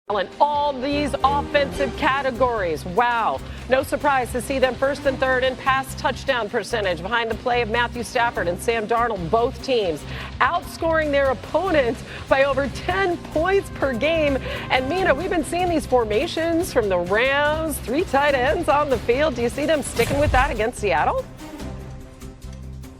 In all these offensive categories. Wow. No surprise to see them first and third in pass touchdown percentage behind the play of Matthew Stafford and Sam Darnold, both teams outscoring their opponents by over 10 points per game. And Mina, we've been seeing these formations from the Rams, 3 tight ends on the field. Do you see them sticking with that against Seattle?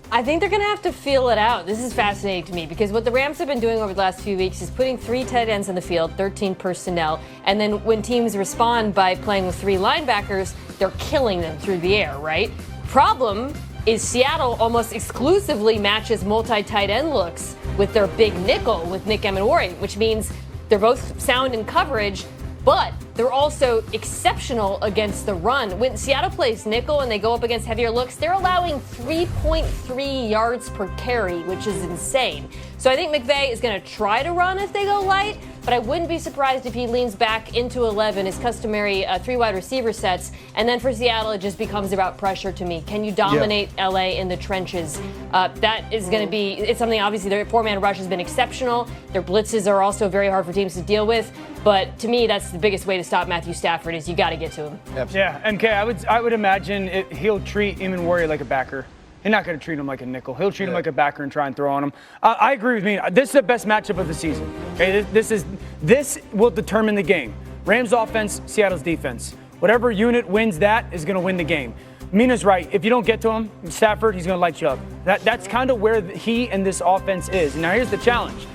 I think they're going to have to feel it out. This is fascinating to me because what the Rams have been doing over the last few weeks is putting 3 tight ends on the field, 13 personnel, and then when teams respond by playing with 3 linebackers, they're killing them through the air, right? Problem is Seattle almost exclusively matches multi-tight end looks with their big nickel with Nick Emenwari, which means they're both sound in coverage, but they're also exceptional against the run. When Seattle plays nickel and they go up against heavier looks, they're allowing 3.3 yards per carry, which is insane. So I think McVay is going to try to run if they go light, but I wouldn't be surprised if he leans back into 11, his customary 3 wide receiver sets. And then for Seattle, it just becomes about pressure to me. Can you dominate LA in the trenches? That is going to be, it's something obviously their 4-man rush has been exceptional. Their blitzes are also very hard for teams to deal with. But to me, that's the biggest way to stop Matthew Stafford is you got to get to him. Absolutely. Yeah, and Kay, I would imagine he'll treat Emenwari like a backer. He's not going to treat him like a nickel. He'll treat him like a backer and try and throw on him. I agree with me. This is the best matchup of the season. Okay, this will determine the game. Rams offense, Seattle's defense. Whatever unit wins that is going to win the game. Mina's right. If you don't get to him, Stafford, he's going to light you up. That's kind of where he and this offense is. Now here's the challenge.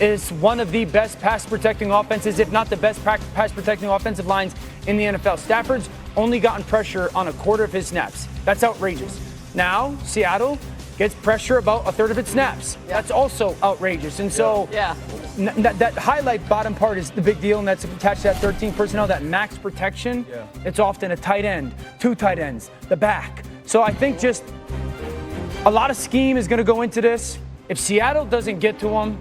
Is one of the best pass-protecting offenses, if not the best pass-protecting offensive lines in the NFL. Stafford's only gotten pressure on a quarter of his snaps. That's outrageous. Now, Seattle gets pressure about a third of its snaps. Yeah. That's also outrageous. And so that highlight bottom part is the big deal, and that's attached to that 13 personnel, that max protection. Yeah. It's often a tight end, 2 tight ends, the back. So I think just a lot of scheme is going to go into this. If Seattle doesn't get to them,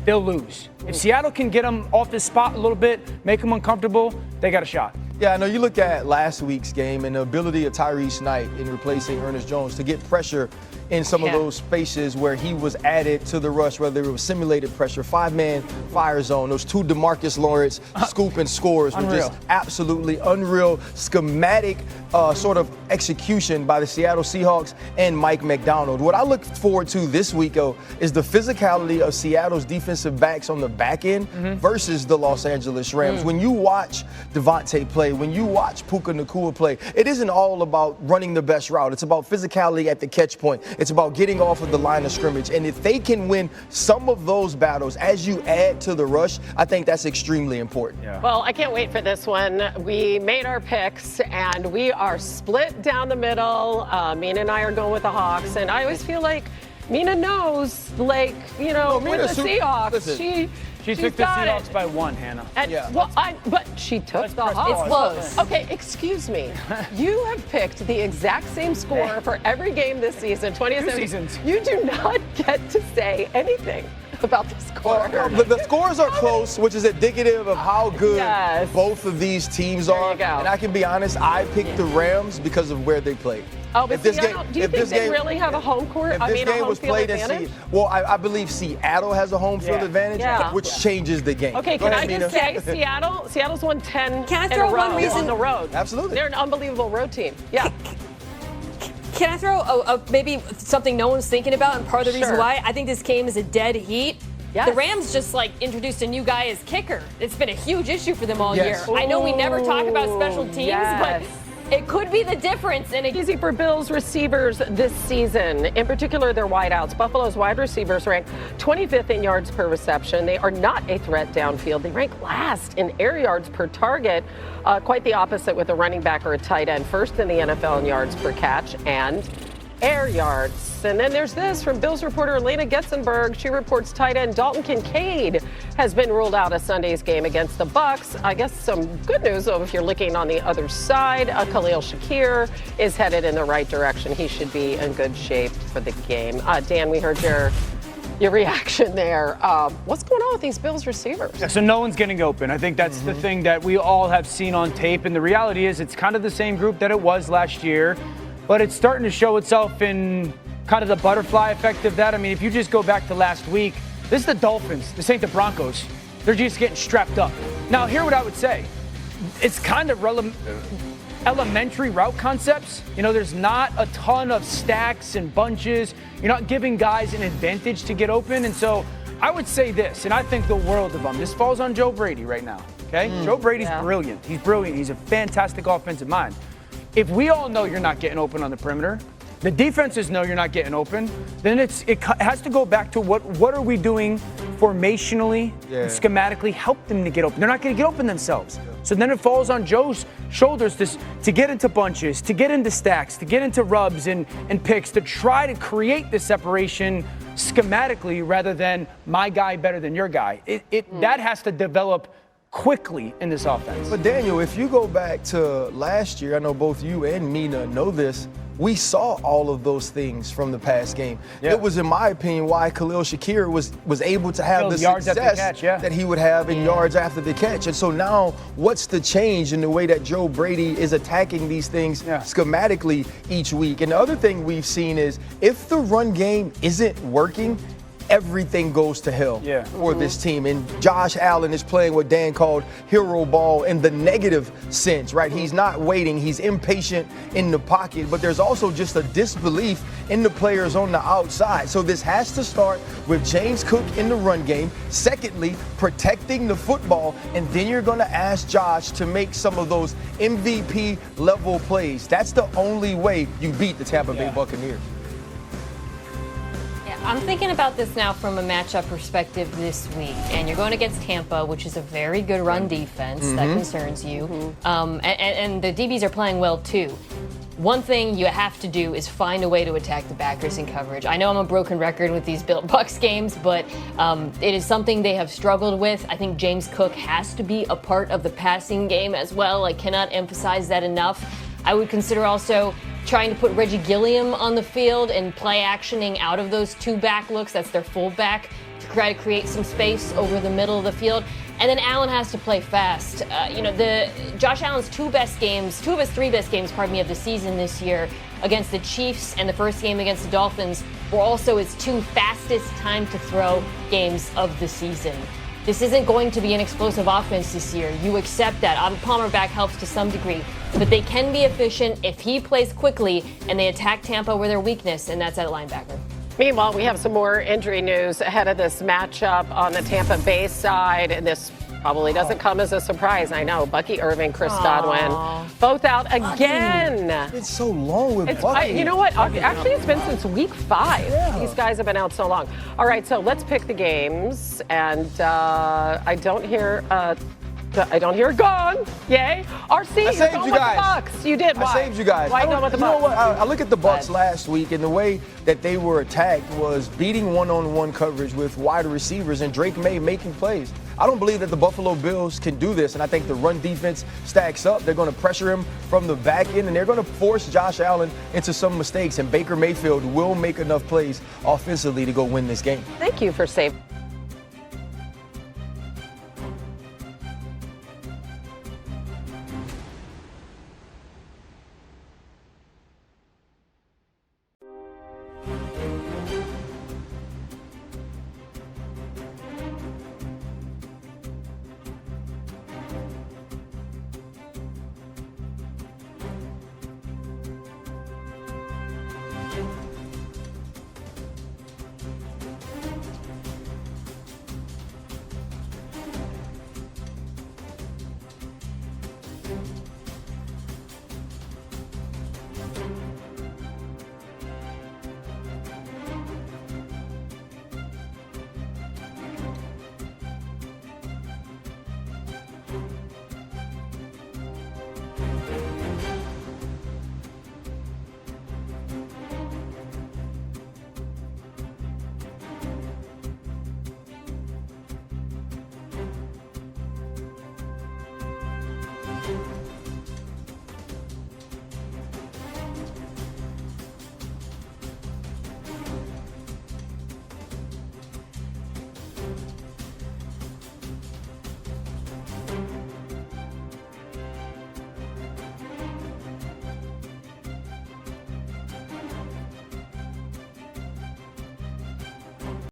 they'll lose. If Seattle can get them off this spot a little bit, make them uncomfortable, they got a shot. Yeah, I know you look at last week's game and the ability of Tyrese Knight in replacing Ernest Jones to get pressure in some of those spaces where he was added to the rush, whether it was simulated pressure, 5-man fire zone, those 2 DeMarcus Lawrence scoop and scores were just absolutely unreal schematic sort of execution by the Seattle Seahawks and Mike McDonald. What I look forward to this week, though, is the physicality of Seattle's defensive backs on the back end versus the Los Angeles Rams. When you watch Devontae play, when you watch Puka Nacua play, it isn't all about running the best route. It's about physicality at the catch point. It's about getting off of the line of scrimmage. And if they can win some of those battles as you add to the rush, I think that's extremely important. Yeah. Well, I can't wait for this one. We made our picks, and we are split down the middle. Mina and I are going with the Hawks. And I always feel like Mina knows, like, you know, with the Seahawks, She took the Seahawks by 1, Hannah. And, but she took the Hawks. It's close. Okay, excuse me. You have picked the exact same score for every game this season, 27 seasons. You do not get to say anything about the score. The scores are close, which is indicative of how good both of these teams are. And I can be honest, I picked the Rams because of where they played. Oh, but do you think they really have a home court? If this game was played in I believe Seattle has a home field advantage, which changes the game. Okay, can I just say Seattle's won 10 Can I throw one reason on the road? Absolutely. They're an unbelievable road team. Yeah. Can I throw maybe something no one's thinking about, and part of the reason why I think this game is a dead heat? Yes. The Rams just introduced a new guy as kicker. It's been a huge issue for them all year. I know we never talk about special teams, but it could be the difference. And easy for Bills receivers this season, in particular their wideouts. Buffalo's wide receivers rank 25th in yards per reception. They are not a threat downfield. They rank last in air yards per target. Quite the opposite with a running back or a tight end. First in the NFL in yards per catch and air yards. And then there's this from Bills reporter Elena Getzenberg. She reports tight end Dalton Kincaid has been ruled out of Sunday's game against the Bucs. I guess some good news, though, if you're looking on the other side. Khalil Shakir is headed in the right direction. He should be in good shape for the game. Dan, we heard your reaction there. What's going on with these Bills receivers? Yeah, so no one's getting open. I think that's the thing that we all have seen on tape. And the reality is it's kind of the same group that it was last year. But it's starting to show itself in kind of the butterfly effect of that. I mean, if you just go back to last week, this is the Dolphins. This ain't the Broncos. They're just getting strapped up. Now, here's what I would say. It's kind of elementary route concepts. You know, there's not a ton of stacks and bunches. You're not giving guys an advantage to get open. And so I would say this, and I think the world of them. This falls on Joe Brady right now, okay? Joe Brady's brilliant. He's brilliant. He's a fantastic offensive mind. If we all know you're not getting open on the perimeter, the defenses know you're not getting open, then it has to go back to what are we doing formationally and schematically, help them to get open. They're not going to get open themselves. So then it falls on Joe's shoulders to get into bunches, to get into stacks, to get into rubs and picks, to try to create this separation schematically rather than my guy better than your guy. That has to develop quickly in this offense. But Daniel, if you go back to last year, I know both you and Mina know this, we saw all of those things from the past game. It was, in my opinion, why Khalil Shakir was able to have the success that he would have in yards after the catch. And so now, what's the change in the way that Joe Brady is attacking these things schematically each week? And the other thing we've seen is if the run game isn't working, everything goes to hell for this team. And Josh Allen is playing what Dan called hero ball in the negative sense, right? He's not waiting. He's impatient in the pocket. But there's also just a disbelief in the players on the outside. So this has to start with James Cook in the run game. Secondly, protecting the football. And then you're going to ask Josh to make some of those MVP level plays. That's the only way you beat the Tampa Bay Buccaneers. I'm thinking about this now from a matchup perspective this week, and you're going against Tampa, which is a very good run defense that concerns you, and the DBs are playing well too. One thing you have to do is find a way to attack the backers in coverage. I know I'm a broken record with these Built Bucks games, but it is something they have struggled with. I think James Cook has to be a part of the passing game as well. I cannot emphasize that enough. I would consider also trying to put Reggie Gilliam on the field and play actioning out of those two back looks. That's their fullback, to try to create some space over the middle of the field. And then Allen has to play fast. Josh Allen's two of his three best games, of the season this year against the Chiefs and the first game against the Dolphins were also his two fastest time to throw games of the season. This isn't going to be an explosive offense this year. You accept that. Palmer back helps to some degree. But they can be efficient if he plays quickly and they attack Tampa where their weakness, and that's at linebacker. Meanwhile, we have some more injury news ahead of this matchup on the Tampa Bay side. And this probably doesn't come as a surprise. I know. Bucky Irving, Chris Godwin, both out again. It's so long with Bucky. You know what? Actually, it's been since week 5. These guys have been out so long. All right, so let's pick the games. And I don't hear gone. Yay. RC, you're going with the Bucks. You did. Why? I saved you guys. Why going with the Bucks? You know what? I look at the Bucks last week, and the way that they were attacked was beating one-on-one coverage with wide receivers and Drake May making plays. I don't believe that the Buffalo Bills can do this, and I think the run defense stacks up. They're going to pressure him from the back end, and they're going to force Josh Allen into some mistakes, and Baker Mayfield will make enough plays offensively to go win this game. Thank you for saving.